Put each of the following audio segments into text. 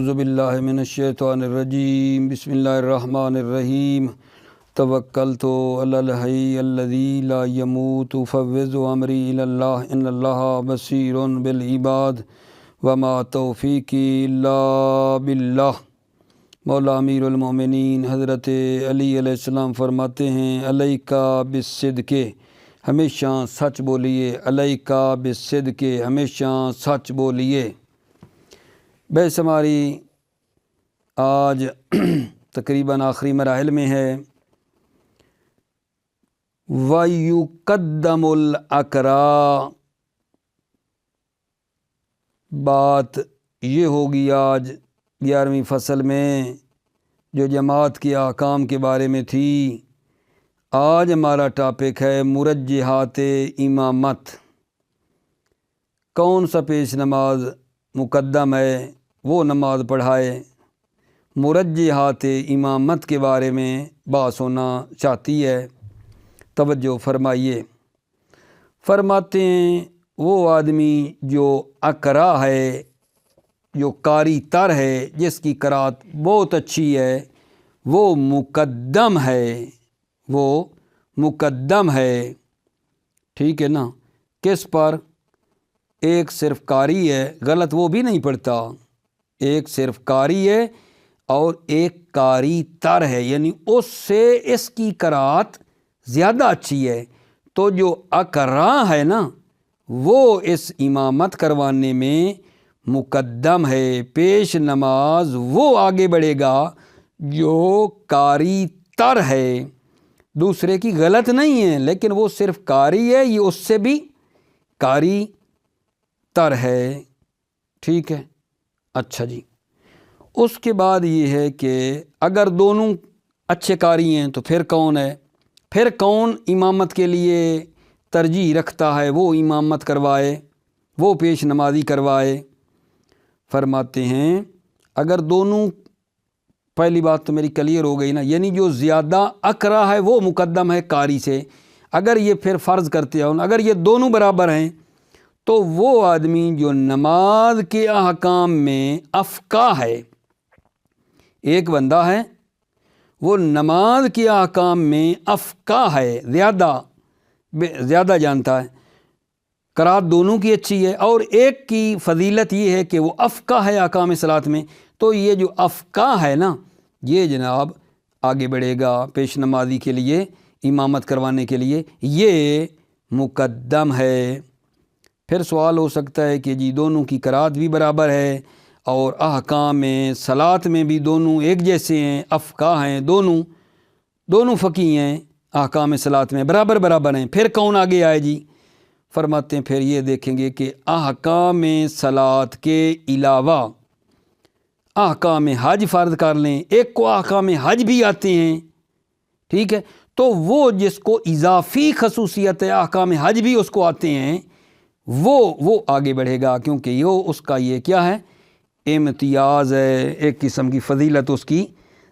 اعوذ باللہ من الشیطان الرجیم بسم اللہ الرحمن الرحیم توکلت علی الحی الذی لا یموت فوض امری الی اللہ ان اللہ بصیر بالعباد وما توفیقی الا باللہ۔ مولا امیر المومنین حضرت علی علیہ السلام فرماتے ہیں علیکا بالصدق، ہمیشہ سچ بولیے، علیکا بالصدق، ہمیشہ سچ بولیے۔ بحث ہماری آج تقریباً آخری مراحل میں ہے۔ وَيُقَدَّمُ الْأَقْرَاءُ، بات یہ ہوگی آج 11ویں فصل میں جو جماعت کے احکام کے بارے میں تھی۔ آج ہمارا ٹاپک ہے مرجحات امامت۔ کون سا پیش نماز مقدم ہے وہ نماز پڑھائے۔ مرجحات امامت کے بارے میں بحث ہونا چاہتی ہے، توجہ فرمائیے۔ فرماتے ہیں وہ آدمی جو اقرا ہے، جو قاری تر ہے، جس کی قرات بہت اچھی ہے، وہ مقدم ہے، وہ مقدم ہے۔ ٹھیک ہے نا؟ کس پر؟ ایک صرف قاری ہے، غلط وہ بھی نہیں پڑھتا، ایک صرف قاری ہے اور ایک قاری تر ہے، یعنی اس سے اس کی قرات زیادہ اچھی ہے۔ تو جو اقرا ہے نا وہ اس امامت کروانے میں مقدم ہے، پیش نماز وہ آگے بڑھے گا جو قاری تر ہے۔ دوسرے کی غلط نہیں ہے لیکن وہ صرف قاری ہے، یہ اس سے بھی قاری تر ہے۔ ٹھیک ہے، اچھا جی۔ اس کے بعد یہ ہے کہ اگر دونوں اچھے قاری ہیں تو پھر کون ہے؟ پھر کون امامت کے لیے ترجیح رکھتا ہے وہ امامت کروائے، وہ پیش نمازی کروائے؟ فرماتے ہیں اگر دونوں، پہلی بات تو میری کلیئر ہو گئی نا، یعنی جو زیادہ اقرا ہے وہ مقدم ہے قاری سے۔ اگر یہ پھر فرض کرتے ہوں، اگر یہ دونوں برابر ہیں تو وہ آدمی جو نماز کے احکام میں افقہ ہے، ایک بندہ ہے وہ نماز کے احکام میں افقہ ہے، زیادہ جانتا ہے، قرات دونوں کی اچھی ہے، اور ایک کی فضیلت یہ ہے کہ وہ افقہ ہے احکام صلاۃ میں، تو یہ جو افقہ ہے نا یہ جناب آگے بڑھے گا پیش نمازی کے لیے، امامت کروانے کے لیے، یہ مقدم ہے۔ پھر سوال ہو سکتا ہے کہ جی دونوں کی قرات بھی برابر ہے اور احکام صلاۃ میں بھی دونوں ایک جیسے ہیں، افقہ ہیں، دونوں فقیہ ہیں، احکام صلاۃ میں برابر ہیں، پھر کون آگے آئے جی؟ فرماتے ہیں پھر یہ دیکھیں گے کہ احکام صلاۃ کے علاوہ احکام حج فرض کر لیں، ایک کو احکام حج بھی آتے ہیں، ٹھیک ہے، تو وہ جس کو اضافی خصوصیت ہے احکام حج بھی اس کو آتے ہیں، وہ آگے بڑھے گا، کیونکہ یہ اس کا یہ کیا ہے؟ امتیاز ہے، ایک قسم کی فضیلت اس کی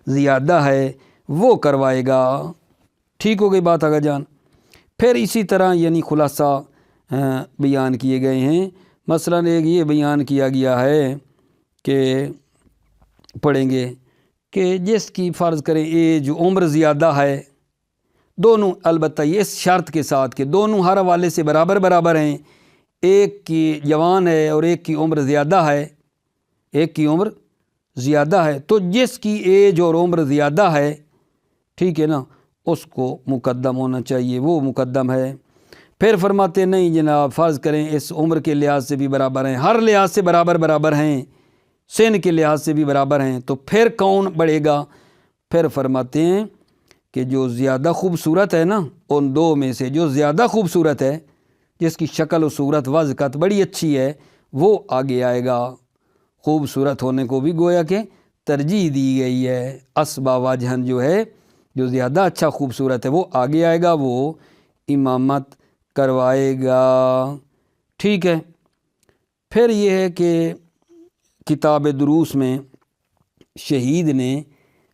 زیادہ ہے، وہ کروائے گا۔ ٹھیک ہو گئی بات آگا جان؟ پھر اسی طرح یعنی خلاصہ بیان کیے گئے ہیں۔ مثلا ایک یہ بیان کیا گیا ہے کہ پڑھیں گے کہ جس کی فرض کریں ایج عمر زیادہ ہے، دونوں، البتہ یہ اس شرط کے ساتھ کہ دونوں ہر حوالے سے برابر ہیں، ایک کی جوان ہے اور ایک کی عمر زیادہ ہے، تو جس کی ایج اور عمر زیادہ ہے، ٹھیک ہے نا، اس کو مقدم ہونا چاہیے، وہ مقدم ہے۔ پھر فرماتے نہیں جناب فرض کریں اس عمر کے لحاظ سے بھی برابر ہیں، ہر لحاظ سے برابر ہیں، سن کے لحاظ سے بھی برابر ہیں، تو پھر کون بڑھے گا؟ پھر فرماتے ہیں کہ جو زیادہ خوبصورت ہے نا، ان دو میں سے جو زیادہ خوبصورت ہے، جس کی شکل و صورت وضعت بڑی اچھی ہے، وہ آگے آئے گا۔ خوبصورت ہونے کو بھی گویا کہ ترجیح دی گئی ہے، اسبا وجہن جو ہے، جو زیادہ اچھا خوبصورت ہے وہ آگے آئے گا، وہ امامت کروائے گا۔ ٹھیک ہے، پھر یہ ہے کہ کتاب دروس میں شہید نے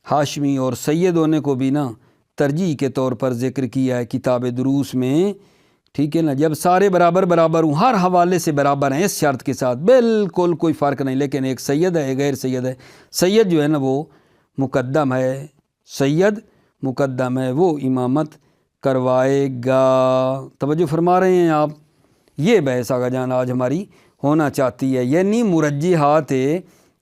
ہاشمی اور سید ہونے کو بھی نا ترجیح کے طور پر ذکر کیا ہے۔ کتاب دروس میں ٹھیک ہے نا، جب سارے برابر برابر ہوں، ہر حوالے سے برابر ہیں اس شرط کے ساتھ، بالکل کوئی فرق نہیں، لیکن ایک سید ہے ایک غیر سید ہے، سید جو ہے نا وہ مقدم ہے، سید مقدم ہے، وہ امامت کروائے گا۔ توجہ فرما رہے ہیں آپ؟ یہ بحث آگا جان آج ہماری ہونا چاہتی ہے، یعنی مرجحات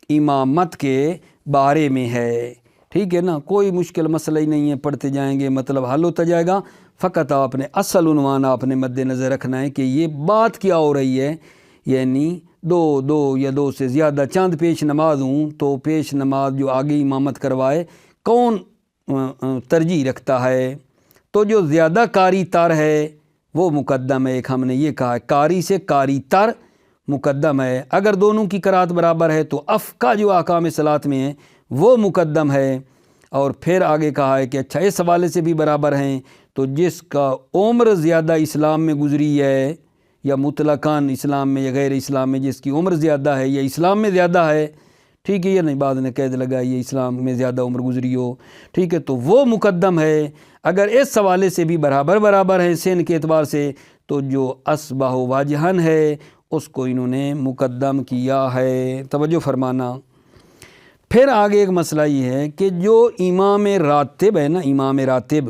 امامت کے بارے میں ہے، ٹھیک ہے نا، کوئی مشکل مسئلہ ہی نہیں ہے، پڑھتے جائیں گے مطلب حل ہوتا جائے گا۔ فقط آپ نے اصل عنوان آپ نے مد نظر رکھنا ہے کہ یہ بات کیا ہو رہی ہے، یعنی دو یا دو سے زیادہ چاند پیش نماز ہوں تو پیش نماز جو آگے امامت کروائے کون ترجیح رکھتا ہے؟ تو جو زیادہ قاری تر ہے وہ مقدم ہے، ایک ہم نے یہ کہا ہے، قاری سے قاری تر مقدم ہے۔ اگر دونوں کی قرات برابر ہے تو افقہ جو احکام صلاۃ میں ہے وہ مقدم ہے۔ اور پھر آگے کہا ہے کہ اچھا اس حوالے سے بھی برابر ہیں، تو جس کا عمر زیادہ اسلام میں گزری ہے، یا مطلقاً اسلام میں یا غیر اسلام میں جس کی عمر زیادہ ہے یا اسلام میں زیادہ ہے، ٹھیک ہے، یہ نہیں بعد نے قید لگائی ہے اسلام میں زیادہ عمر گزری ہو، ٹھیک ہے، تو وہ مقدم ہے۔ اگر اس حوالے سے بھی برابر ہیں سن کے اعتبار سے، تو جو اصبح واجہن ہے اس کو انہوں نے مقدم کیا ہے۔ توجہ فرمانا۔ پھر آگے ایک مسئلہ یہ ہے کہ جو امام راتب ہے نا، امام راتب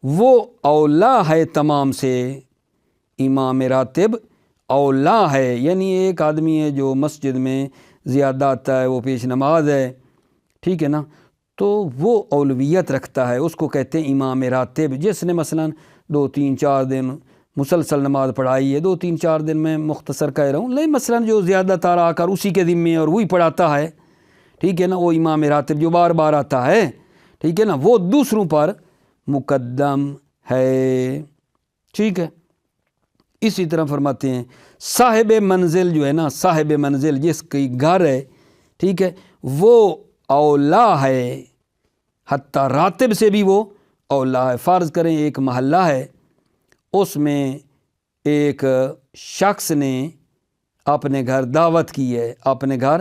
وہ اولا ہے تمام سے، امام راتب اولا ہے، یعنی ایک آدمی ہے جو مسجد میں زیادہ آتا ہے، وہ پیش نماز ہے، ٹھیک ہے نا، تو وہ اولویت رکھتا ہے، اس کو کہتے ہیں امام راتب۔ جس نے مثلا 2-3-4 دن مسلسل نماز پڑھائی ہے، 2-3-4 دن میں مختصر کہہ رہا ہوں، لیکن مثلا جو زیادہ تر آ کر اسی کے ذمے اور وہی پڑھاتا ہے، ٹھیک ہے نا، وہ امام راتب جو بار بار آتا ہے، ٹھیک ہے نا، وہ دوسروں پر مقدم ہے، ٹھیک ہے۔ اسی طرح فرماتے ہیں صاحب منزل جو ہے نا، صاحب منزل جس کی گھر ہے، ٹھیک ہے، وہ اولا ہے، حتیٰ راتب سے بھی وہ اولا ہے۔ فرض کریں ایک محلہ ہے، اس میں ایک شخص نے اپنے گھر دعوت کی ہے، اپنے گھر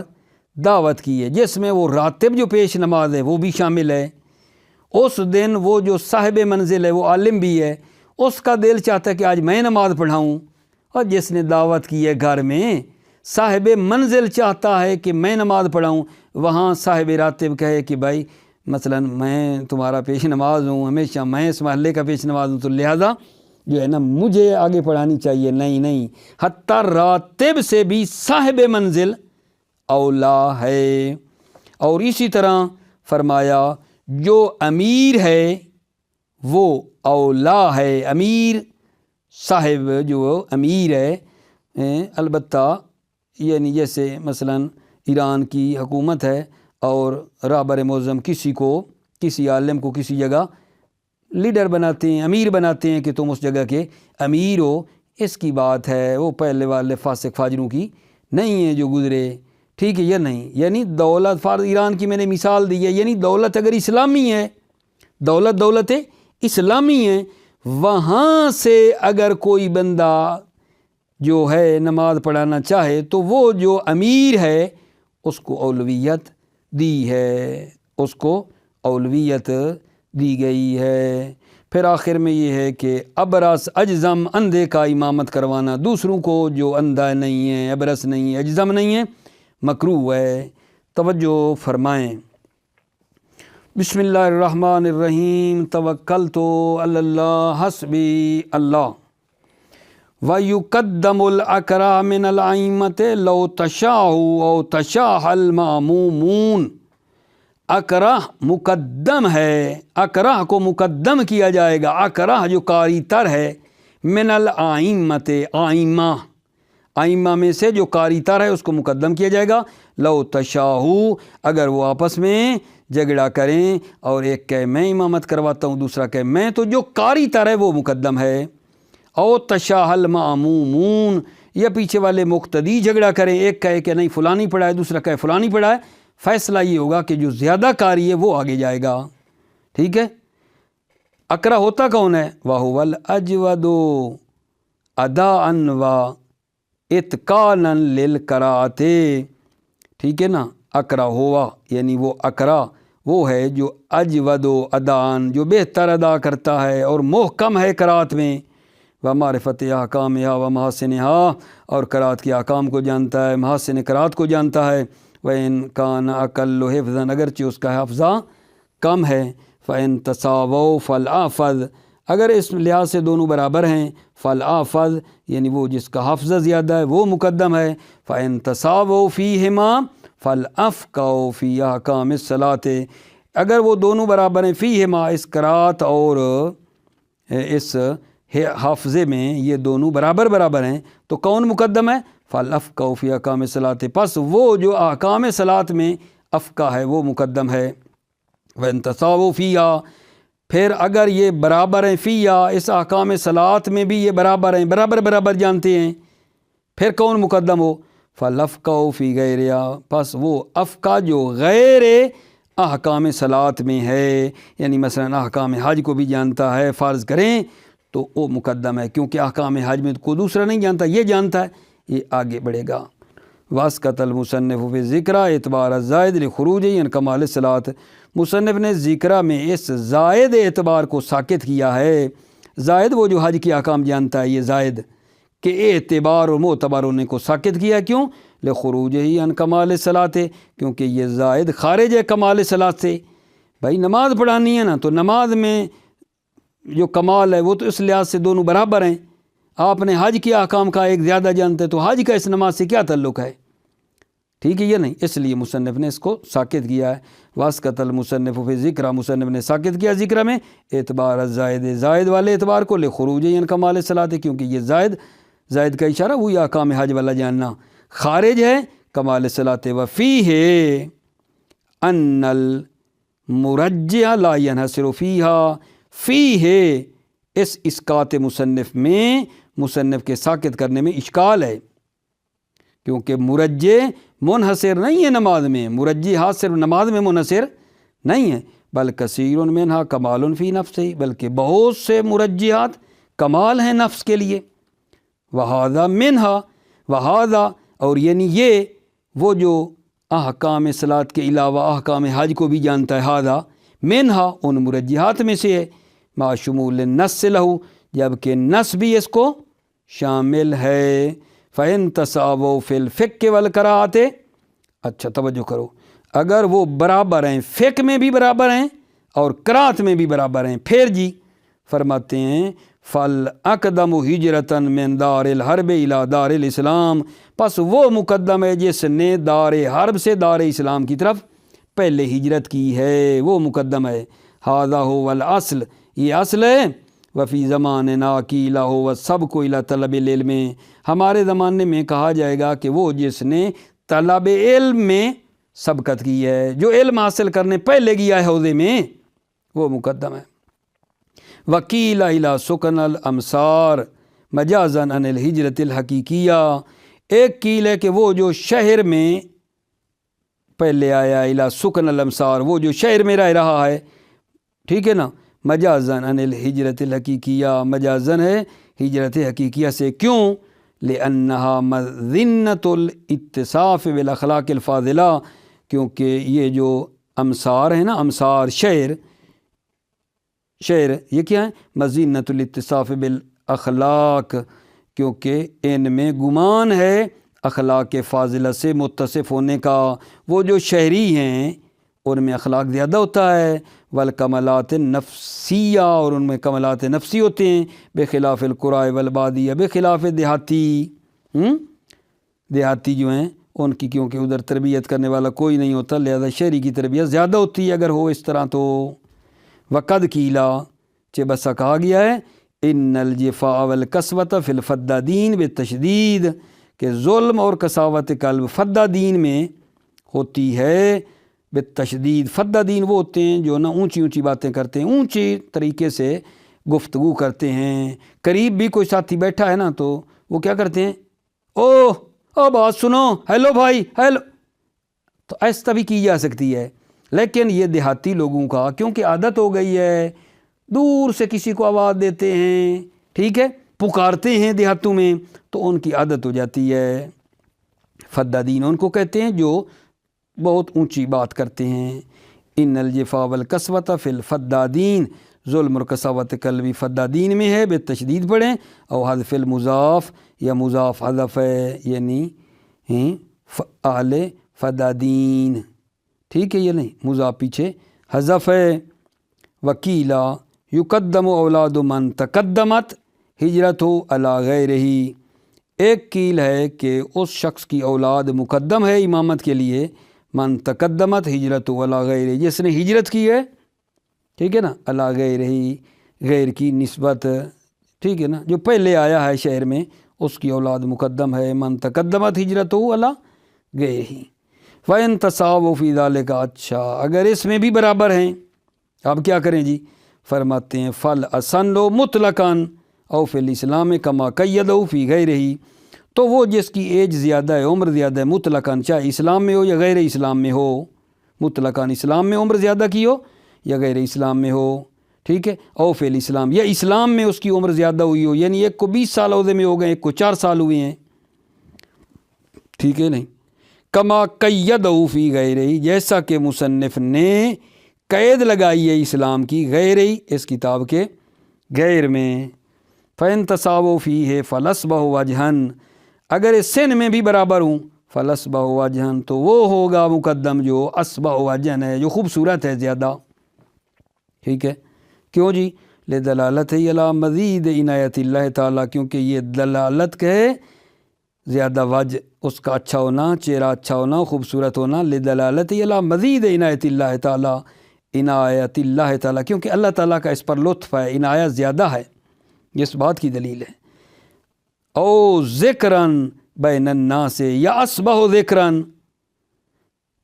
دعوت کی ہے، جس میں وہ راتب جو پیش نماز ہے وہ بھی شامل ہے۔ اس دن وہ جو صاحب منزل ہے وہ عالم بھی ہے، اس کا دل چاہتا ہے کہ آج میں نماز پڑھاؤں، اور جس نے دعوت کی ہے گھر میں، صاحب منزل چاہتا ہے کہ میں نماز پڑھاؤں، وہاں صاحب راتب کہے کہ بھائی مثلا میں تمہارا پیش نماز ہوں، ہمیشہ میں اس محلے کا پیش نماز ہوں، تو لہذا جو ہے نا مجھے آگے پڑھانی چاہیے، نہیں، حتیٰ راتب سے بھی صاحب منزل اولا ہے۔ اور اسی طرح فرمایا جو امیر ہے وہ اولا ہے، امیر صاحب جو امیر ہے، البتہ یعنی جیسے مثلا ایران کی حکومت ہے اور رہبر معظم کسی عالم کو کسی جگہ لیڈر بناتے ہیں، امیر بناتے ہیں کہ تم اس جگہ کے امیر ہو، اس کی بات ہے، وہ پہلے والے فاسق فاجروں کی نہیں ہے جو گزرے، ٹھیک ہے یا نہیں، یعنی دولت ایران کی میں نے مثال دی ہے، یعنی دولت اگر اسلامی ہے، دولت اسلامی ہے، وہاں سے اگر کوئی بندہ جو ہے نماز پڑھانا چاہے تو وہ جو امیر ہے اس کو اولویت دی ہے، اس کو اولویت دی گئی ہے۔ پھر آخر میں یہ ہے کہ ابرس اجزم اندھے کا امامت کروانا، دوسروں کو جو اندھا نہیں ہے، ابرس نہیں ہے، اجزم نہیں ہے، مکروہ ہے۔ توجہ فرمائیں۔ بسم اللہ الرحمن الرحیم، توکلت علی اللہ حسبی اللہ۔ وَيُقَدَّمُ الْأَكْرَهَ مِنَ الْأَئِمَّةِ لَوْ تَشَاءُ أَوْ تَشَاءَ الْمَأْمُومُونَ۔ اکرہ مقدم ہے، اکرہ کو مقدم کیا جائے گا، اکرہ جو قاری تر ہے، من الائمۃ، ائمہ میں سے جو قاری تر ہے اس کو مقدم کیا جائے گا۔ لو تشاہو، اگر وہ آپس میں جھگڑا کریں اور ایک کہے میں امامت کرواتا ہوں دوسرا کہے میں، تو جو قاری تر ہے وہ مقدم ہے۔ او تشاہ المأمومون، یا پیچھے والے مقتدی جھگڑا کریں، ایک کہے کہ نہیں فلانی پڑھا ہے دوسرا کہے فلانی پڑھا ہے، فیصلہ یہ ہوگا کہ جو زیادہ قاری ہے وہ آگے جائے گا، ٹھیک ہے۔ اقرا ہوتا کون ہے؟ وَهُوَ الْأَجْوَدُ أَدَاءً وَإِتْقَانًا لِلْقِرَاءَةِ، ٹھیک ہے نا۔ اقرا ہوا یعنی وہ اقرا وہ ہے جو اجود و ادان، جو بہتر ادا کرتا ہے اور محکم ہے قرات میں، و معرفت احکامہا و محاسنہا، اور قرات کے احکام کو جانتا ہے، محاسن قرات کو جانتا ہے۔ وَإِنْ كَانَ أَقَلُّ حِفْظًا، اگرچہ اس کا حفظہ کم ہے۔ فَإِنْ تَسَاوَوْا فَالْأَحْفَظ، اگر اس لحاظ سے دونوں برابر ہیں، فَالْأَحْفَظ یعنی وہ جس کا حفظہ زیادہ ہے وہ مقدم ہے۔ فَإِنْ تَسَاوَوْا فِيهِمَا فَالْأَفْقَهُ فِي أَحْكَامِ الصَّلَاةِ، اگر وہ دونوں برابر ہیں فیہما، اس قرات اور اس حافظے میں یہ دونوں برابر ہیں، تو کون مقدم ہے؟ فَالْأَفْقَهُ فِي أَحْكَامِ الصَّلَاةِ، پس وہ جو احکام صلاۃ میں افقہ ہے وہ مقدم ہے۔ وَإِنْ تَسَاوَوْا فِيهَا، پھر اگر یہ برابر ہیں فِيهَا، اس احکام صلاۃ میں بھی یہ برابر ہیں، برابر جانتے ہیں، پھر کون مقدم ہو؟ فَالْأَفْقَهُ فِي غَيْرِهَا، پس وہ افقہ جو غیر احکام صلاۃ میں ہے، یعنی مثلا احکام حج کو بھی جانتا ہے، فرض کریں تو وہ مقدم ہے، کیونکہ احکام حج میں کوئی دوسرا نہیں جانتا، یہ جانتا ہے، یہ آگے بڑھے گا۔ واسقط المصنف فی ذکر اعتبار الزائد لخروجہ عن کمال الصلاۃ، مصنف نے ذکرہ میں اس زائد اعتبار کو ساکت کیا ہے۔ زائد وہ جو حج کے احکام جانتا ہے، یہ زائد کہ اعتبار اور معتبر ہونے کو ساکت کیا، کیوں؟ لخروجہ عن کمال الصلاۃ، کیونکہ یہ زائد خارج ہے کمال صلاۃ سے۔ بھائی نماز پڑھانی ہے نا، تو نماز میں جو کمال ہے وہ تو اس لحاظ سے دونوں برابر ہیں۔ آپ نے حج کے احکام کا ایک زیادہ جانتے تو حج کا اس نماز سے کیا تعلق ہے؟ ٹھیک ہے یہ نہیں، اس لیے مصنف نے اس کو ساکت کیا ہے۔ واسقط المصنف فی ذکر، مصنف نے ساکت کیا ذکر میں اعتبار الزائد، زائد والے اعتبار کو، لخروجہ عن کمال الصلاۃ، کیونکہ یہ زائد کا اشارہ وہی احکام حج والا جاننا، خارج ہے کمال الصلاۃ۔ وفیہ ان المرجح لا ينحصر فیہا، فیہ اس اسقاط مصنف میں، مصنف کے ساکت کرنے میں اشکال ہے، کیونکہ مرجح منحصر نہیں ہے نماز میں، مرجحات صرف نماز میں منحصر نہیں ہے، بل کثیر منہا کمال فی نفسہ، بلکہ بہت سے مرجحات کمال ہیں نفس کے لیے۔ وہذا منہا، وہذا اور یعنی یہ وہ جو احکام صلاۃ کے علاوہ احکام حج کو بھی جانتا ہے، ہذا منہا ان مرجحات میں سے ہے، ما شمول النص لہو، جبکہ نص بھی اس کو شامل ہے۔ فَإِن تَسَاوَوْا فِي الْفِقْهِ وَالْقِرَاءَةِ، اچھا توجہ کرو، اگر وہ برابر ہیں، فقہ میں بھی برابر ہیں اور قرات میں بھی برابر ہیں، پھر جی فرماتے ہیں فَالْأَقْدَمُ ہجرتاً مِنْ دَارِ الْحَرْبِ إِلَى دَارِ الْإِسْلَامِ، پس وہ مقدم ہے جس نے دار حرب سے دار اسلام کی طرف پہلے ہجرت کی ہے، وہ مقدم ہے۔ هذا هو الأصل، یہ اصل ہے۔ وفی زماننا قیل هو السبق إلى طلب العلم، ہمارے زمانے میں کہا جائے گا کہ وہ جس نے طلب علم میں سبقت کی ہے، جو علم حاصل کرنے پہلے گیا ہے حوضے میں، وہ مقدم ہے۔ وقیل إلى سکن الامصار مجازا عن الہجرت الحقیقیہ، ایک قیل ہے کہ وہ جو شہر میں پہلے آیا، إلى سکن الامصار وہ جو شہر میں رہ رہا ہے، ٹھیک ہے نا، مجازن عن الہجرت الحقیقیہ، مجازن ہے ہجرت حقیقیہ سے، کیوں؟ لأنہا مظنۃ الاتصاف بالاخلاق الفاضلہ، کیونکہ یہ جو امصار ہیں نا، امصار شہر یہ کیا ہے؟ مظنۃ الاتصاف بالاخلاق، کیونکہ ان میں گمان ہے اخلاق فاضلہ سے متصف ہونے کا، وہ جو شہری ہیں ان میں اخلاق زیادہ ہوتا ہے، والکمالات نفسیہ، اور ان میں کمالات نفسی ہوتے ہیں، بخلاف القرائے والبادیہ، بخلاف دیہاتی جو ہیں ان کی، کیونکہ ادھر تربیت کرنے والا کوئی نہیں ہوتا، لہذا شہری کی تربیت زیادہ ہوتی ہے اگر ہو اس طرح تو۔ وقد قیلا، چہ بسا کہا گیا ہے، ان الجفاء والقسوۃ فی الفدادین بالتشدید، کہ ظلم اور قساوت قلب فدادین میں ہوتی ہے بالتشدید۔ فدادین وہ ہوتے ہیں جو نا اونچی باتیں کرتے ہیں، اونچی طریقے سے گفتگو کرتے ہیں، قریب بھی کوئی ساتھی بیٹھا ہے نا تو وہ کیا کرتے ہیں، او بات سنو، ہیلو بھائی ہیلو، تو ایسا بھی کی جا سکتی ہے۔ لیکن یہ دیہاتی لوگوں کا کیونکہ عادت ہو گئی ہے، دور سے کسی کو آواز دیتے ہیں، ٹھیک ہے، پکارتے ہیں دیہاتوں میں، تو ان کی عادت ہو جاتی ہے۔ فدادین ان کو کہتے ہیں جو بہت اونچی بات کرتے ہیں۔ ان الجفا والقسوۃ فی الفدادین، ظلم اور کساوت قلبی فدادین میں ہے، بے تشدید پڑھیں، اور حذف المضاف یا مضاف حذف ہے، یعنی اہل فدادین، ٹھیک ہے، یہ نہیں مضاف پیچھے حذف ہے۔ وکیلا یقدم اولاد من تقدمت ہجرت علی غیرہ، ایک قیل ہے کہ اس شخص کی اولاد مقدم ہے امامت کے لیے، من تقدمت ہجرت علی غیرہ، جس نے ہجرت کی ہے، ٹھیک ہے نا، علی غیرہ، غیر کی نسبت، ٹھیک ہے نا، جو پہلے آیا ہے شہر میں اس کی اولاد مقدم ہے، من تقدمت ہجرت علی غیرہ۔ فَإِن تَسَاوُوا فِي ذَلِكَ، اچھا اگر اس میں بھی برابر ہیں، اب کیا کریں جی؟ فرماتے ہیں فَالْأَسَنُّ مُطْلَقًا أَوْ فِي الْإِسْلَامِ كَمَا قَيَّدَهُ فِي غَيْرِهِ، تو وہ جس کی ایج زیادہ ہے، عمر زیادہ ہے، مطلقاً چاہے اسلام میں ہو یا غیر اسلام میں ہو، مطلقاً اسلام میں عمر زیادہ کی ہو یا غیر اسلام میں ہو، ٹھیک ہے، او فی الاسلام، یا اسلام میں اس کی عمر زیادہ ہوئی ہو، یعنی ایک کو 20 سال عہدے میں ہو گئے، ایک کو 4 سال ہوئے ہیں، ٹھیک ہے نہیں، کما قیدہ فی غیرہ، جیسا کہ مصنف نے قید لگائی ہے اسلام کی غیرہ، اس کتاب کے غیر میں۔ فَإِن تَسَاوُوا فِيهِ فَالْأَصْبَحُ وَجْهًا، اگر اس سن میں بھی برابر ہوں، فَالْأَصْبَحُ وَجْهًا، تو وہ ہوگا مقدم جو اصبح وجہن ہے، جو خوبصورت ہے زیادہ، ٹھیک ہے، کیوں جی؟ لدلالت علی مزید عنایت اللہ تعالیٰ، کیونکہ یہ دلالت ہے زیادہ وجہ اس کا اچھا ہونا، چہرہ اچھا ہونا، خوبصورت ہونا، لدلالت علی مزید عنایت اللہ تعالیٰ، عنایت اللہ تعالیٰ، کیونکہ اللہ تعالیٰ کا اس پر لطف ہے، عنایت زیادہ ہے، اس بات کی دلیل ہے۔ او ذکراً بین الناس، یا اصبح ذکراً،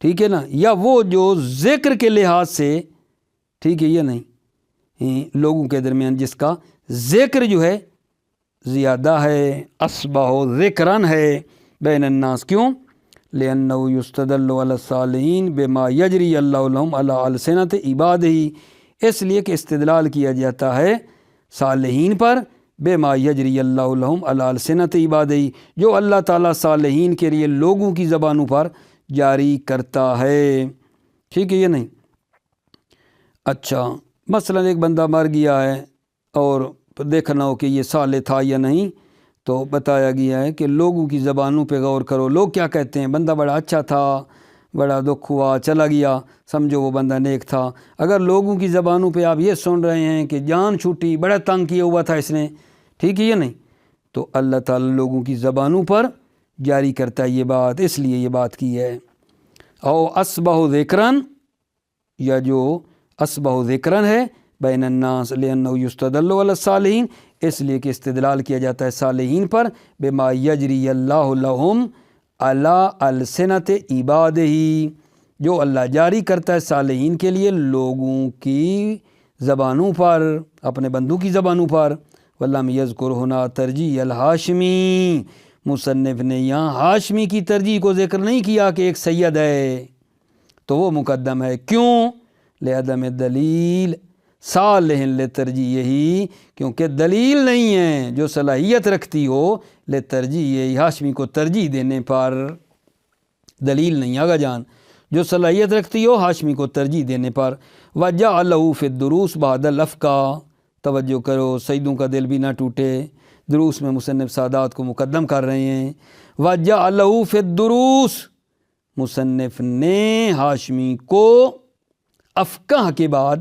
ٹھیک ہے نا، یا وہ جو ذکر کے لحاظ سے، ٹھیک ہے، یہ نہیں، لوگوں کے درمیان جس کا ذکر جو ہے زیادہ ہے، اصبح ذکراً ہے بین الناس، کیوں؟ لأنہ یستدل علی الصالحین بما یجری اللہ لہم علی السنۃ عبادہ، اس لیے کہ استدلال کیا جاتا ہے صالحین پر بما یجری اللہ لہم علی السنۃ عبادہ، جو اللہ تعالیٰ صالحین کے لیے لوگوں کی زبانوں پر جاری کرتا ہے، ٹھیک ہے، یہ نہیں۔ اچھا مثلا ایک بندہ مر گیا ہے اور دیکھنا ہو کہ یہ صالح تھا یا نہیں، تو بتایا گیا ہے کہ لوگوں کی زبانوں پہ غور کرو، لوگ کیا کہتے ہیں، بندہ بڑا اچھا تھا، بڑا دکھ ہوا، چلا گیا، سمجھو وہ بندہ نیک تھا۔ اگر لوگوں کی زبانوں پہ آپ یہ سن رہے ہیں کہ جان چھوٹی، بڑا تنگ کیا ہوا تھا اس نے، ٹھیک ہے، یہ نہیں، تو اللہ تعالیٰ لوگوں کی زبانوں پر جاری کرتا ہے یہ بات، اس لیے یہ بات کی ہے۔ او اصبح ذکراً، یا جو اصبح ذکراً ہے بین الناس لأنہ یستدل علی الصالحین، اس لیے کہ استدلال کیا جاتا ہے صالحین پر بما یجری اللہ لہم علی السنۃ عبادہ، جو اللہ جاری کرتا ہے صالحین کے لیے لوگوں کی زبانوں پر، اپنے بندوں کی زبانوں پر۔ ولم یذکر ہنا ترجیح الہاشمی، مصنف نے یہاں ہاشمی کی ترجیح کو ذکر نہیں کیا کہ ایک سید ہے تو وہ مقدم ہے، کیوں؟ لعدم دلیل صالح لترجیحہ، کیونکہ دلیل نہیں ہے جو صلاحیت رکھتی ہو لترجیح، ہاشمی کو ترجیح دینے پر، دلیل نہیں آگا جان، جو صلاحیت رکھتی ہو ہاشمی کو ترجیح دینے پر۔ وجعلہ فی الدروس بعد الافقہ، توجہ کرو، سیدوں کا دل بھی نہ ٹوٹے، دروس میں مصنف سادات کو مقدم کر رہے ہیں۔ وجعلہ فی الدروس، مصنف نے ہاشمی کو افقہ کے بعد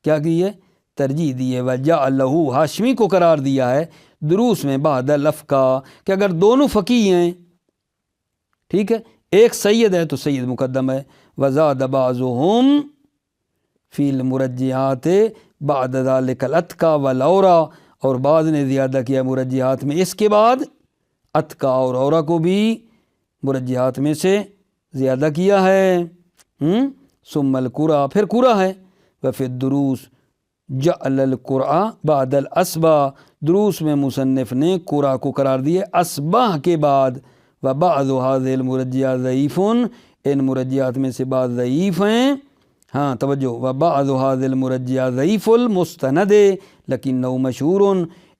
کیا کی ہے؟ ترجیح دی ہے۔ وجعلہ، ہاشمی کو قرار دیا ہے دروس میں بعد الافقہ، کہ اگر دونوں فقیہ ہیں، ٹھیک ہے، ایک سید ہے تو سید مقدم ہے۔ وزاد بعضهم فی المرجحات بعد ذلك الاتقى والاورا، اور بعض نے زیادہ کیا مرجحات میں اس کے بعد اتقى اور اورا کو بھی مرجحات میں سے زیادہ کیا ہے۔ ثم القرآ، پھر قرآ ہے۔ وفی الدروس جعل القرآ بعد الاسبا، دروس میں مصنف نے قرآ کو قرار دیے اسباح کے بعد۔ وبعض هذه المرجحات ضعیف، ان مرجحات میں سے بعض ضعیف ہیں، ہاں توجہ، وبعض هذه المرجحات ضعیف المستند لکنہ مشہور،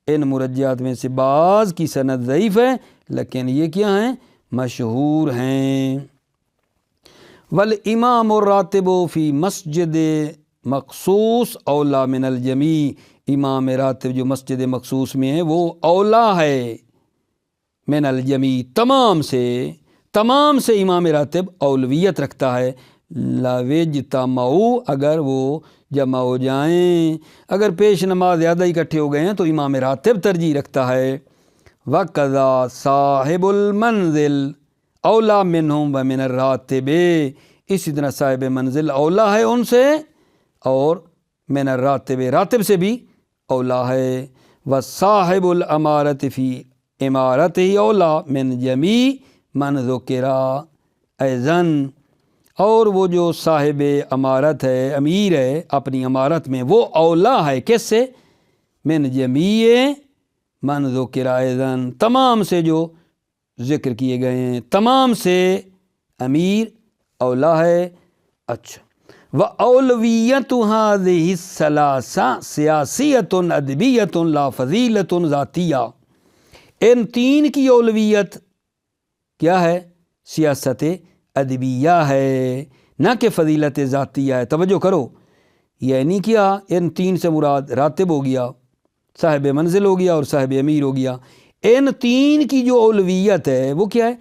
ان مرجحات میں سے بعض کی سند ضعیف ہے لیکن یہ کیا ہیں؟ مشہور ہیں۔ والامام الراتب فی مسجد مخصوص اولا من الجمی، امام راتب جو مسجد مخصوص میں ہے وہ اولا ہے من الجمی، تمام سے امام راتب اولویت رکھتا ہے۔ لاوجتمعوا، اگر وہ جمع ہو جائیں، اگر پیش نماز زیادہ اکٹھے ہو گئے ہیں تو امام راتب ترجیح رکھتا ہے۔ وَقَضَى صاحب المنزل اولا منہم ومن الراتب، اسی طرح صاحب منزل اولا ہے ان سے اور من الراتب، راتب سے بھی اولا ہے۔ وصاحب الامارت فی امارتہ اولا من جمیع من ذکر ایضاً، اور وہ جو صاحب امارت ہے، امیر ہے اپنی امارت میں، وہ اولا ہے کس سے؟ من جمیع من ذکر ایضاً، تمام سے جو ذکر کیے گئے ہیں، تمام سے امیر اولا ہے۔ اچھا، وَأَوْلَوِيَّةُ هَذِهِ الثَّلَاثَةِ سِيَاسِيَّةٌ أَدْبِيَّةٌ لَا فَضِيلَةٌ ذَاتِيَّةٌ، ان تین کی اولویت کیا ہے؟ سیاست ادبیہ ہے، نہ کہ فضیلت ذاتیہ ہے۔ توجہ کرو، یعنی کیا؟ ان تین سے مراد راتب ہو گیا، صاحب منزل ہو گیا اور صاحب امیر ہو گیا۔ ان تین کی جو اولویت ہے وہ کیا ہے؟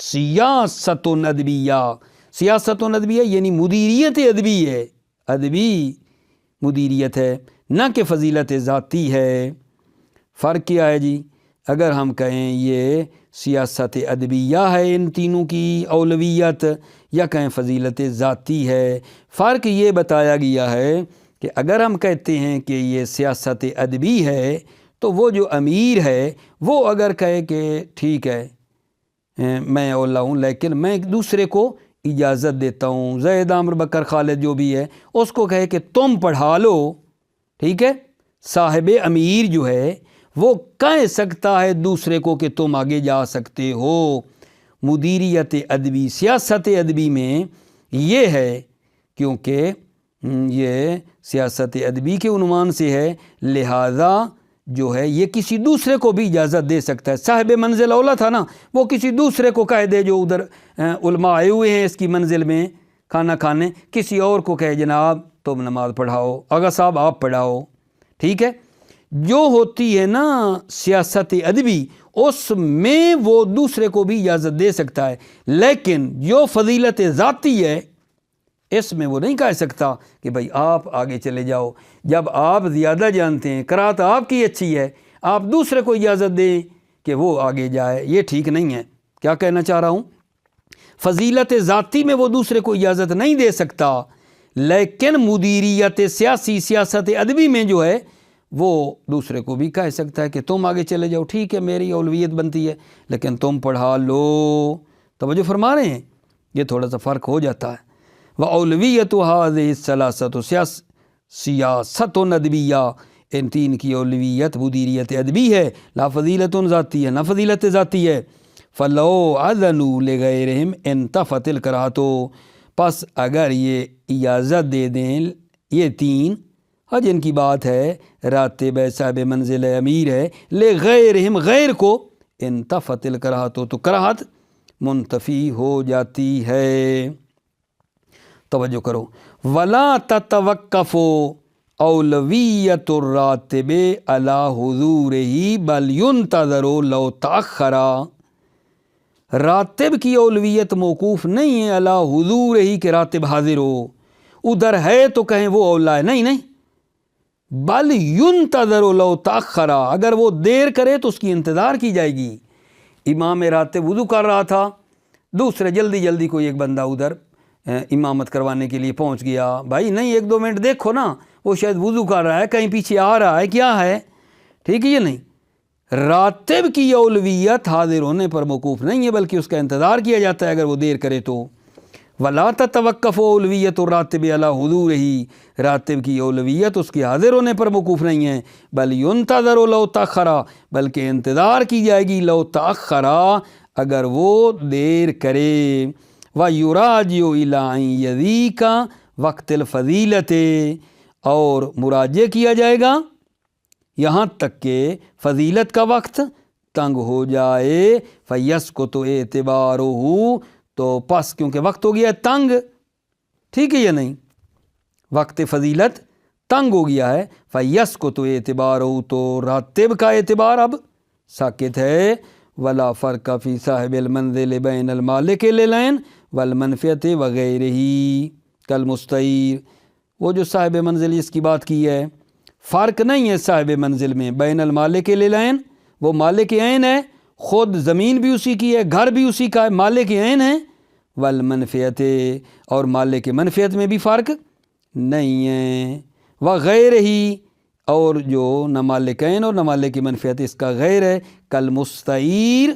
سیاست ادبیہ، سیاست ادبیہ یعنی مدیریت ادبی ہے، ادبی مدیریت ہے، نہ کہ فضیلت ذاتی ہے۔ فرق کیا ہے جی؟ اگر ہم کہیں یہ سیاست ادبیہ ہے ان تینوں کی اولویت، یا کہیں فضیلت ذاتی ہے، فرق یہ بتایا گیا ہے کہ اگر ہم کہتے ہیں کہ یہ سیاست ادبی ہے تو وہ جو امیر ہے وہ اگر کہے کہ ٹھیک ہے میں اولا ہوں لیکن میں دوسرے کو اجازت دیتا ہوں، زید عمر بکر خالد جو بھی ہے اس کو کہے کہ تم پڑھا لو، ٹھیک ہے، صاحب امیر جو ہے وہ کہہ سکتا ہے دوسرے کو کہ تم آگے جا سکتے ہو۔ مدیریت ادبی، سیاست ادبی میں یہ ہے، کیونکہ یہ سیاست ادبی کے عنوان سے ہے، لہذا جو ہے یہ کسی دوسرے کو بھی اجازت دے سکتا ہے۔ صاحب منزل اولا تھا نا، وہ کسی دوسرے کو کہہ دے جو ادھر علماء آئے ہوئے ہیں اس کی منزل میں کھانا کھانے، کسی اور کو کہے جناب تم نماز پڑھاؤ، آغا صاحب آپ پڑھاؤ، ٹھیک ہے۔ جو ہوتی ہے نا سیاست ادبی، اس میں وہ دوسرے کو بھی اجازت دے سکتا ہے، لیکن جو فضیلت ذاتی ہے اس میں وہ نہیں کہہ سکتا کہ بھائی آپ آگے چلے جاؤ، جب آپ زیادہ جانتے ہیں، قرات آپ کی اچھی ہے، آپ دوسرے کو اجازت دیں کہ وہ آگے جائے، یہ ٹھیک نہیں ہے۔ کیا کہنا چاہ رہا ہوں؟ فضیلت ذاتی میں وہ دوسرے کو اجازت نہیں دے سکتا، لیکن مدیریت سیاسی، سیاست ادبی میں جو ہے وہ دوسرے کو بھی کہہ سکتا ہے کہ تم آگے چلے جاؤ، ٹھیک ہے میری اولویت بنتی ہے لیکن تم پڑھا لو۔ توجہ فرما رہے ہیں؟ یہ تھوڑا سا فرق ہو جاتا ہے۔ وَأَوْلَوِيَّةُ هَذِهِ الثَّلَاثَةُ سِيَاسَةٌ أَدْبِيَّةٌ، ان تین کی اولویت مدیریت ادبی ہے، لا فضیلت ذاتی ہے، نہ فضیلت ذاتی ہے۔ فَلَوْ أَذَنُوا لِغَيْرِهِمْ انْتَفَتِ الْكَرَاهَةُ، پس اگر یہ اجازت دے دیں یہ تین، اور جن کی بات ہے راتب ہے، صاحب منزل ہے، امیر ہے، لِغَيْرِهِمْ غیر کو، انْتَفَتِ الْكَرَاهَةُ تو کراہت منتفی ہو جاتی ہے۔ توجہ کرو، وَلَا تَتَوَقَّفُ أَوْلَوِيَّةُ الرَّاتِبِ عَلَى حُضُورِهِ بَلْ يُنْتَظَرُ لَوْ تَأَخَّرَ، راتب کی اولویت موقوف نہیں ہے علی حضورہ کہ راتب حاضر ہو، ادھر ہے تو کہیں وہ اولا ہے، نہیں، بل ينتظر لو تأخر، اگر وہ دیر کرے تو اس کی انتظار کی جائے گی۔ امام راتب وضو کر رہا تھا، دوسرے جلدی کوئی ایک بندہ ادھر امامت کروانے کے لیے پہنچ گیا، بھائی نہیں 1-2 منٹ دیکھو نا، وہ شاید وضو کر رہا ہے، کہیں پیچھے آ رہا ہے، کیا ہے، ٹھیک ہے یہ نہیں، راتب کی اولویت حاضر ہونے پر موقوف نہیں ہے بلکہ اس کا انتظار کیا جاتا ہے اگر وہ دیر کرے تو۔ وَلَا تَتَوَقَّفُ أَوْلَوِيَّةُ الرَّاتِبِ عَلَى حُضُورِهِ، راتب کی اولویت اس کے حاضر ہونے پر موقوف نہیں ہے، بل يُنْتَظَرُ لَوْ تَأَخَّرَ، بلکہ انتظار کی جائے گی لو تأخر، اگر وہ دیر کرے۔ وَيُرَاجِعُ إِلَىٰ أَنْ يَذِيقَ وَقْتَ الْفَضِيلَةِ، اور مراجعہ کیا جائے گا یہاں تک کہ فضیلت کا وقت تنگ ہو جائے، فَيَسْقُطُ اعْتِبَارُهُ، تو پس کیونکہ وقت ہو گیا تنگ، ٹھیک ہے یا نہیں، وقت فضیلت تنگ ہو گیا ہے، فیس کو تو اعتبار ہو تو راتب کا اعتبار اب ساکت ہے، ولا فرق فی صاحب المنزل بین المالک للعین والمنفیت وغیرہ کالمستعیر۔ وہ جو صاحب منزل جس کی بات کی ہے، فرق نہیں ہے صاحب منزل میں، بین المالک للعین، وہ مالک عین ہے، خود زمین بھی اسی کی ہے، گھر بھی اسی کا ہے، مالک عین ہے، والمنفیت اور مالک منفیت میں بھی فرق نہیں ہے، وغیرہ ہی اور جو نہ مالک عین اور نہ مالک منفیت اس کا غیر ہے، کالمستعیر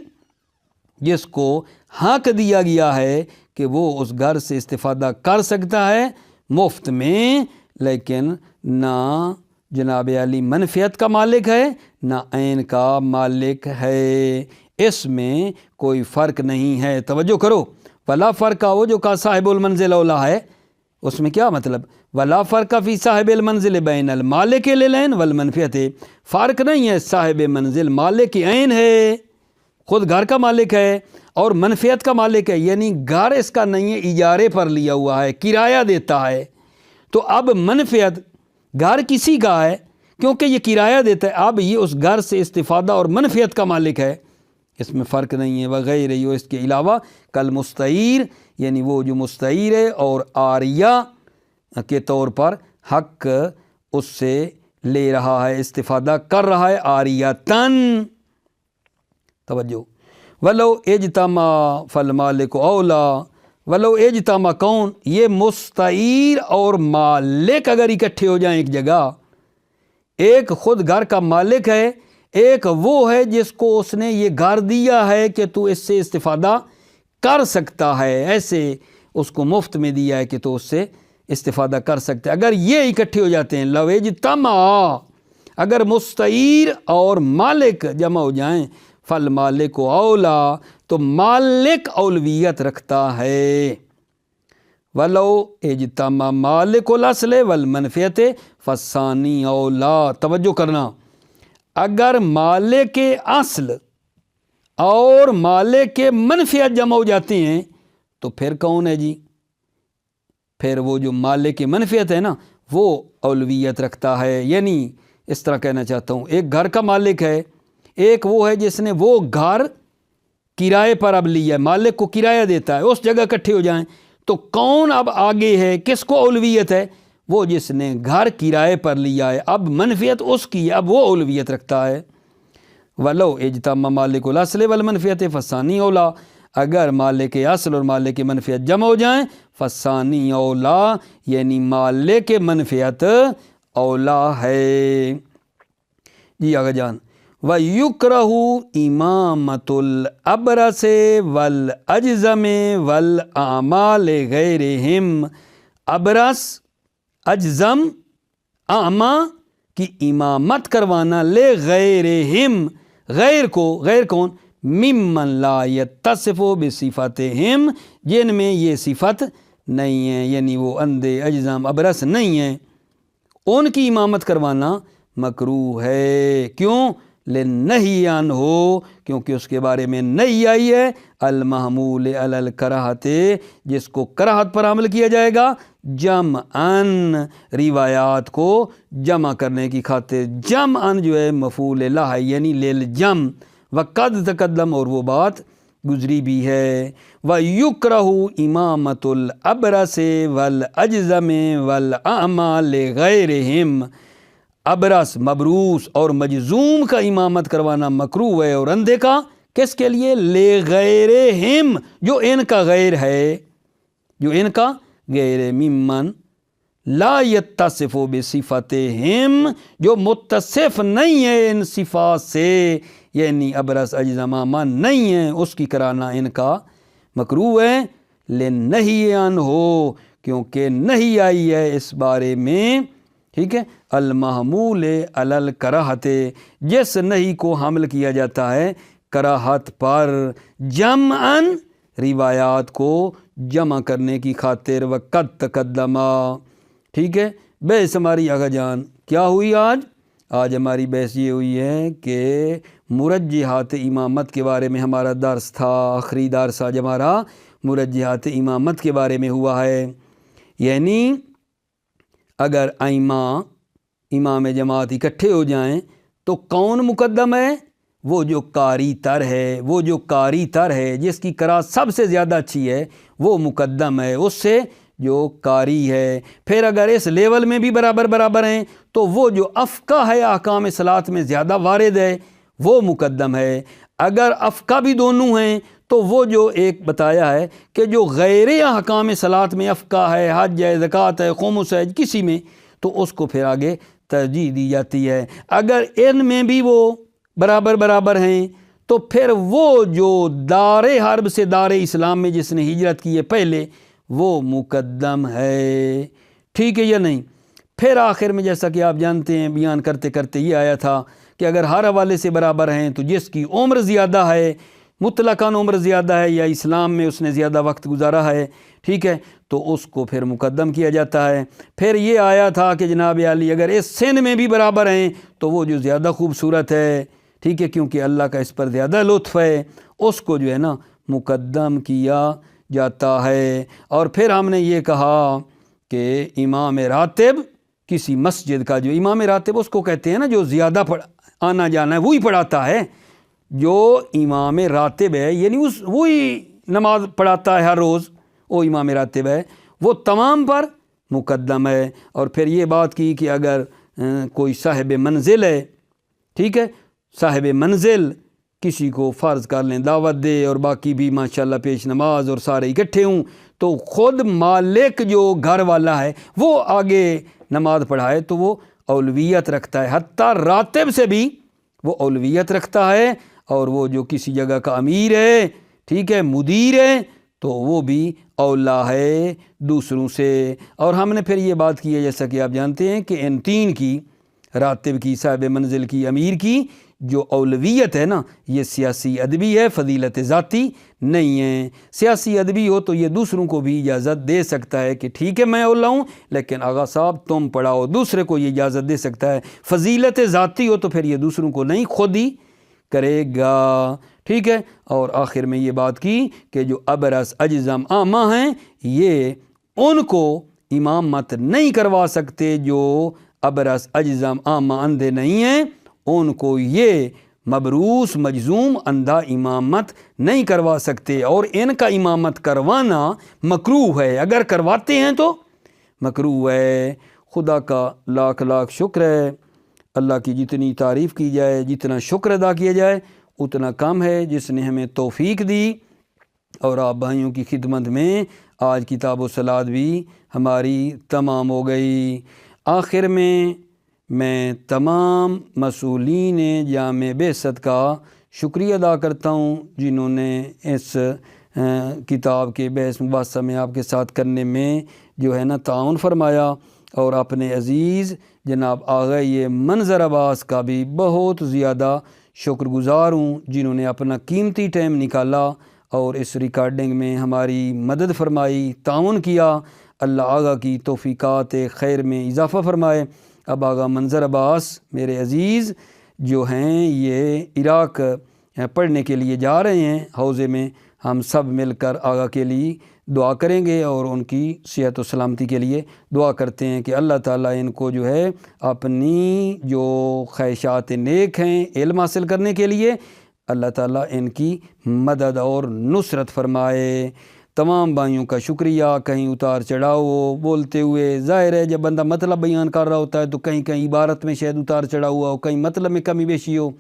جس کو حق دیا گیا ہے کہ وہ اس گھر سے استفادہ کر سکتا ہے مفت میں، لیکن نہ جناب علی منفیت کا مالک ہے نہ عین کا مالک ہے، اس میں کوئی فرق نہیں ہے۔ توجہ کرو، ولا فرق وہ جو کہا صاحب المنزل اولا ہے، اس میں کیا مطلب؟ ولا فرق فی صاحب المنزل بین المالک للعین والمنفیت، فرق نہیں ہے، صاحب منزل مالک عین ہے، خود گھر کا مالک ہے اور منفیت کا مالک ہے، یعنی گھر اس کا نہیں ہے، اجارے پر لیا ہوا ہے، کرایہ دیتا ہے، تو اب منفیت گھر کسی کا ہے کیونکہ یہ کرایہ دیتا ہے، اب یہ اس گھر سے استفادہ اور منفیت کا مالک ہے، اس میں فرق نہیں ہے، وغیرہ ہی اس کے علاوہ کالمستعیر یعنی وہ جو مستعیر ہے اور عاریہ کے طور پر حق اس سے لے رہا ہے، استفادہ کر رہا ہے، عاریتاً۔ توجہ، ولو اجتمع فالمالک اولا، ولو اجتمع کون؟ یہ مستعیر اور مالک اگر اکٹھے ہو جائیں ایک جگہ، ایک خود گھر کا مالک ہے، ایک وہ ہے جس کو اس نے یہ گھر دیا ہے کہ تو اس سے استفادہ کر سکتا ہے، ایسے اس کو مفت میں دیا ہے کہ تو اس سے استفادہ کر سکتے، اگر یہ اکٹھے ہو جاتے ہیں، لو اجتمع، اگر مستعیر اور مالک جمع ہو جائیں، فالمالک اولا تو مالک اولویت رکھتا ہے، ولو اجتمع مالک الاصل والمنفیت فالثانی اولا۔ توجہ کرنا، اگر مالک اصل اور مالک منفیت جمع ہو جاتے ہیں تو پھر کون ہے جی؟ پھر وہ جو مالک منفیت ہے نا وہ اولویت رکھتا ہے، یعنی اس طرح کہنا چاہتا ہوں، ایک گھر کا مالک ہے، ایک وہ ہے جس نے وہ گھر کرائے پر اب لیا ہے، مالک کو کرایہ دیتا ہے، اس جگہ اکٹھے ہو جائیں تو کون اب آگے ہے، کس کو اولویت ہے؟ وہ جس نے گھر کرائے پر لیا ہے، اب منفیت اس کی ہے، اب وہ اولویت رکھتا ہے۔ ولو اجتمع مالک الاصل والمنفیت فالثانی اولا، اگر مالک اصل اور مالک منفیت جمع ہو جائیں، فالثانی اولا یعنی مالک منفیت اولا ہے۔ جی آگے جان، وَيُكْرَهُ إِمَامَةُ الْأَبْرَصِ وَالْأَجْزَمِ وَالْأَعْمَى لِغَيْرِهِمْ، ابرص، اجزم، اعمیٰ کی امامت کروانا، لِغَيْرِهِمْ غیر کو، غیر کون؟ ممن لا یتصف بصفتہم، جن میں یہ صفت نہیں ہے، یعنی وہ اندھے، اجزم، ابرص نہیں ہیں، ان کی امامت کروانا مکروہ ہے، کیوں؟ لنہی عنہ، کیونکہ اس کے بارے میں نہی آئی ہے، المحمول علی الکراہۃ، جس کو کراہت پر عمل کیا جائے گا، جمعاً، روایات کو جمع کرنے کی خاطر، جمعاً جو ہے مفعول لہ ہے، یعنی للجمع، وقد تقدم، اور وہ بات گزری بھی ہے، وَيُكْرَهُ إِمَامَةُ الْأَبْرَصِ وَالْأَجْزَمِ وَالْأَعْمَى لِغَيْرِهِمْ، ابرص، مبروس اور مجزوم کا امامت کروانا مکروہ ہے، اور اندھے کا کس کے لیے؟ لغیرہم، جو ان کا غیر ہے، جو ان کا غیر ہے، ممن لا یتصف بصفتہم، جو متصف نہیں ہے ان صفات سے، یعنی ابرص، اجزم، اعمیٰ نہیں ہیں، اس کی کرانا ان کا مکروہ ہے، لنہی عنہ، کیونکہ نہیں آئی ہے اس بارے میں، ٹھیک ہے، المحمول علی الکراہۃ، جس نہیں کو حمل کیا جاتا ہے کراہت پر، جمعاً، روایات کو جمع کرنے کی خاطر، وقد تقدمہ، ٹھیک ہے۔ بحث ہماری آگا جان کیا ہوئی آج ہماری بحث یہ ہوئی ہے کہ مرجحات امامت کے بارے میں ہمارا درس تھا، آخری درس آج ہمارا مرجحات امامت کے بارے میں ہوا ہے، یعنی اگر امام جماعت اکٹھے ہو جائیں تو کون مقدم ہے؟ وہ جو قاری تر ہے جس کی قرأت سب سے زیادہ اچھی ہے وہ مقدم ہے اس سے جو قاری ہے۔ پھر اگر اس لیول میں بھی برابر ہیں تو وہ جو افقہ ہے احکام صلاۃ میں زیادہ وارد ہے وہ مقدم ہے۔ اگر افقہ بھی دونوں ہیں تو وہ جو ایک بتایا ہے کہ جو غیر احکام صلاۃ میں افقہ ہے، حج ہے، زکوٰۃ ہے، خمس ہے، کسی میں، تو اس کو پھر آگے ترجیح دی جاتی ہے۔ اگر ان میں بھی وہ برابر ہیں تو پھر وہ جو دار حرب سے دار اسلام میں جس نے ہجرت کی ہے پہلے وہ مقدم ہے، ٹھیک ہے یا نہیں؟ پھر آخر میں جیسا کہ آپ جانتے ہیں بیان کرتے کرتے یہ آیا تھا کہ اگر ہر حوالے سے برابر ہیں تو جس کی عمر زیادہ ہے، مطلقاً عمر زیادہ ہے یا اسلام میں اس نے زیادہ وقت گزارا ہے، ٹھیک ہے، تو اس کو پھر مقدم کیا جاتا ہے۔ پھر یہ آیا تھا کہ جناب علی اگر اس سن میں بھی برابر ہیں تو وہ جو زیادہ خوبصورت ہے، ٹھیک ہے، کیونکہ اللہ کا اس پر زیادہ لطف ہے، اس کو جو ہے نا مقدم کیا جاتا ہے۔ اور پھر ہم نے یہ کہا کہ امام راتب کسی مسجد کا، جو امام راتب اس کو کہتے ہیں نا جو زیادہ آنا جانا ہے وہی پڑھاتا ہے، جو امام راتب ہے یعنی وہی نماز پڑھاتا ہے ہر روز، وہ امام راتب ہے، وہ تمام پر مقدم ہے۔ اور پھر یہ بات کی کہ اگر کوئی صاحب منزل ہے، ٹھیک ہے، صاحب منزل کسی کو فرض کر لیں دعوت دے اور باقی بھی ماشاءاللہ پیش نماز اور سارے اکٹھے ہوں تو خود مالک جو گھر والا ہے وہ آگے نماز پڑھائے تو وہ اولویت رکھتا ہے، حتیٰ راتب سے بھی وہ اولویت رکھتا ہے۔ اور وہ جو کسی جگہ کا امیر ہے، ٹھیک ہے، مدیر ہے، تو وہ بھی اولا ہے دوسروں سے۔ اور ہم نے پھر یہ بات کی ہے جیسا کہ آپ جانتے ہیں کہ ان تین کی، راتب کی، صاحب منزل کی، امیر کی، جو اولویت ہے نا یہ سیاسی ادبی ہے، فضیلت ذاتی نہیں ہے۔ سیاسی ادبی ہو تو یہ دوسروں کو بھی اجازت دے سکتا ہے کہ ٹھیک ہے میں اولا ہوں لیکن آغا صاحب تم پڑھاؤ، دوسرے کو یہ اجازت دے سکتا ہے۔ فضیلت ذاتی ہو تو پھر یہ دوسروں کو نہیں، خود ہی کرے گا، ٹھیک ہے۔ اور آخر میں یہ بات کی کہ جو ابرص اجزم عامہ ہیں یہ ان کو امامت نہیں کروا سکتے، جو ابرص اجزم عامہ اندھے نہیں ہیں ان کو یہ مبروس مجزوم اندھا امامت نہیں کروا سکتے، اور ان کا امامت کروانا مکروہ ہے، اگر کرواتے ہیں تو مکروہ ہے۔ خدا کا لاکھ لاکھ شکر ہے، اللہ کی جتنی تعریف کی جائے، جتنا شکر ادا کیا جائے اتنا کم ہے، جس نے ہمیں توفیق دی۔ اور آپ بھائیوں کی خدمت میں آج کتاب و صلاۃ بھی ہماری تمام ہو گئی۔ آخر میں تمام مسئولین جامع بعثت کا شکریہ ادا کرتا ہوں جنہوں نے اس کتاب کے بحث مباحثہ میں آپ کے ساتھ کرنے میں جو ہے نا تعاون فرمایا، اور اپنے عزیز جناب آغا یہ منظر عباس کا بھی بہت زیادہ شکر گزار ہوں جنہوں نے اپنا قیمتی ٹائم نکالا اور اس ریکارڈنگ میں ہماری مدد فرمائی، تعاون کیا۔ اللہ آغا کی توفیقات خیر میں اضافہ فرمائے۔ اب آغا منظر عباس میرے عزیز جو ہیں یہ عراق پڑھنے کے لیے جا رہے ہیں حوضے میں، ہم سب مل کر آغا کے لیے دعا کریں گے اور ان کی صحت و سلامتی کے لیے دعا کرتے ہیں کہ اللہ تعالیٰ ان کو جو ہے اپنی جو خواہشات نیک ہیں علم حاصل کرنے کے لیے اللہ تعالیٰ ان کی مدد اور نصرت فرمائے۔ تمام بھائیوں کا شکریہ۔ کہیں اتار چڑھاؤ ہو بولتے ہوئے، ظاہر ہے جب بندہ مطلب بیان کر رہا ہوتا ہے تو کہیں کہیں عبارت میں شاید اتار چڑھاؤ ہوا ہو، کہیں مطلب میں کمی بیشی ہو،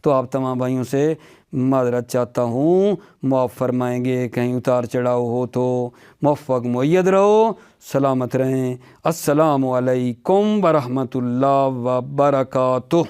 تو آپ تمام بھائیوں سے معذرت چاہتا ہوں، معاف فرمائیں گے کہیں اتار چڑھاؤ ہو تو۔ موفق مؤید رہو، سلامت رہیں۔ السلام علیکم ورحمۃ اللہ وبرکاتہ۔